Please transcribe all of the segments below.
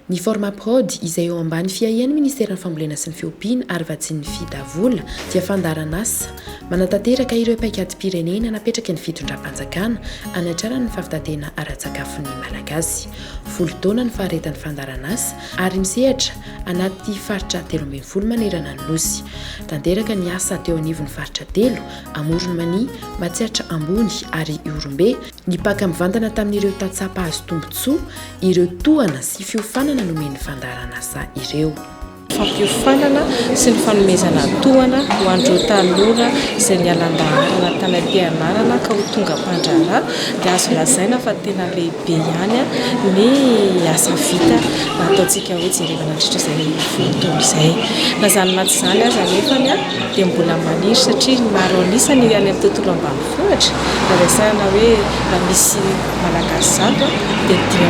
Ny Formaprod izay eo ambany fiahian'ny Ministeran'ny Fambolena sy ny Fiompiana ary vatsian'ny Fidavola dia fandaran'asa manatanteraka ireo paikadym-pirenena napetraka ny fitondram-panjakana anatrarana ny fahavitantena ara-tsakafon'ny Malagasy. 10 taona ny faharetan'ny fandaran'asa ary misehatra anaty faritra 13 manerana ny nosy. Tanteraka ny asa teo anivon'ny faritra 3 Amorony Mania, Matsiatra Ambony ary Iorombe nipaka mivantana tamin'ireo tatsapa azo tombotsoa ireo tohana sy fiofanana nomen'ny fandaran'asa ireo. Fampiofanana sy ny fanomezana tohana ho andreo tanora izay nialan-dahana tany-pianarana ka ho tonga mpandraharaha dia azo lazaina fa tena lehibe ihany ny asa vita nataontsika hoe jerevana nandritra izay fotoana izay. Na izany na tsy izany aza nefany dia mbola maniry satria maro anisany any amin'ny tontolo ambanivohitra raisana hoe raha misy malagasy zato dia 5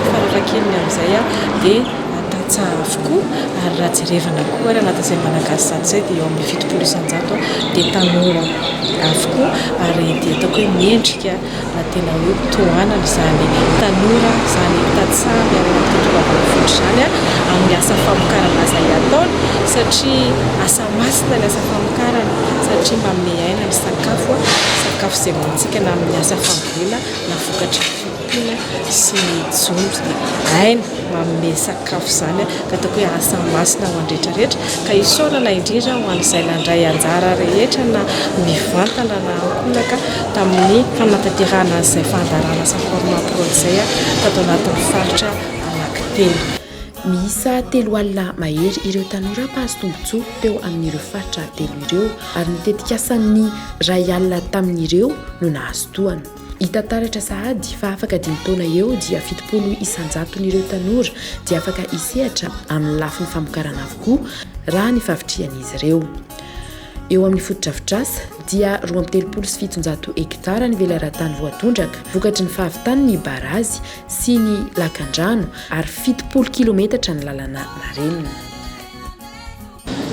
farafahakeliny amin'izay dia tsara avokoa ary raha jerevana koa ary anaty izay malagasy zato izay dia eo amin'ny 70 isan-jato dia tanora avokoa ary dia ataoko hoe miendrika na tena hoe tohanana izany tanora izany tantsamy ary anaty tontolo ambanivohitra izany amin'ny asa famokarana izay ataony satria asa masina ny asa famokarana satria manome aina ny sakafo izay mantsika na amin'ny asa fambolena na vokatra fiompiana sy jombo aina manome sakafo izany ka ataoko hoe asa masina ho andrehetrarehetra ka isaorana indrindra ho an'izay nandray anjara rehetra na mivantana na ankolaka tamin'ny fanatanterahana izay fandarana asa Formaprod izay tato anatin'ny faritra anankitelo. Miisa 3 alina mahery ireo tanora mpahazo tombotsoa teo amin'ireo faritra 3 ireo ary nitetika asan'ny ray alina tamin'ireo no nahazo tohana. Hita taratra sahady fa afaka 5 taona eo dia 70 isan-jaton'ireo tanora dia afaka isehatra amin'ny lafin'ny famokarana avokoa raha ny favitrian'izy ireo. Eo amin'ny fotodrafitrasa dia 27 hektara ny velaran-tany voatondraka vokatry ny fahavitany ny barazy sy ny lakan-drano ary 70 kilometatra ny lalana marenina.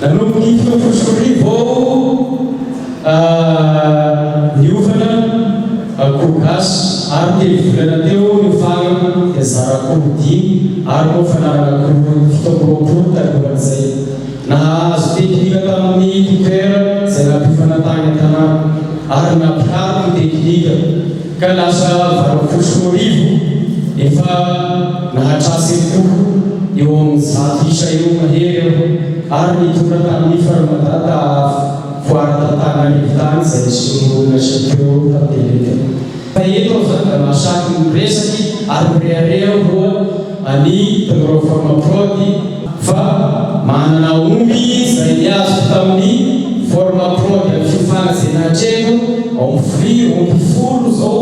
Nanomboky fitofosorivo niofana kogasy ary telo volana teo nifagna dia zara-kodimy ary mofanarana fitaovam-roapolo takoran'izay nahazo teknika tamin'ny dokera izay nampifanatany tanàna ary nampiaro ny teknika ka lasa varam-posorivo efa nahatrasy koa eo amin'ny 100 isa eo mahery eo ary nitonga tamin'ny faramadata voaratantana rivitany izay solona sakeo tateleka. Fa eto zany da mahasaky miresaky ary mirearea roa ny tanora Formaprod fa manana omby izay niazo tamin'ny Formaprod amin'ny fiofana izay nahatreko ao amin'ny omby 10 zao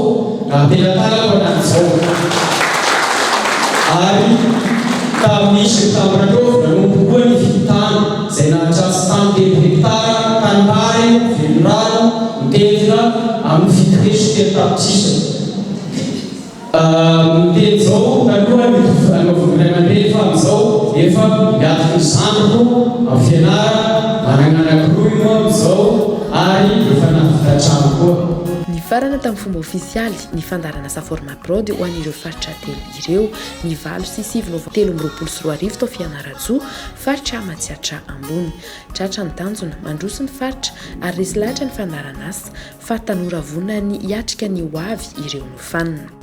nampelantanako anan'izao ary tamin'ny septambra teo nanombo koa ny vitany izay nahatrasy tany 3 hektara tanimbary velorano mitendrina amin'ny fitoresy telo-tapitrisa. Miteny zao taloha anaovana mandefa amin'izao efa miato ny zandriko amin'ny fianarana manana anankiroa moa amin'izao ary efa navita trano koa. Farana tamin'ny fomba ofisialy ny fandaran'asa Formaprod ho an'ireo faritra 3 ireo ny 9 sy 7 novambra 2024 tao Fianarantsoa faritra Matsiatra Ambony. Tratra ny tanjona mandroso ny faritra ary resy lahatra ny fandaran'asa fa tanora vonona ny hiatrika ny ho avy ireo nofanina.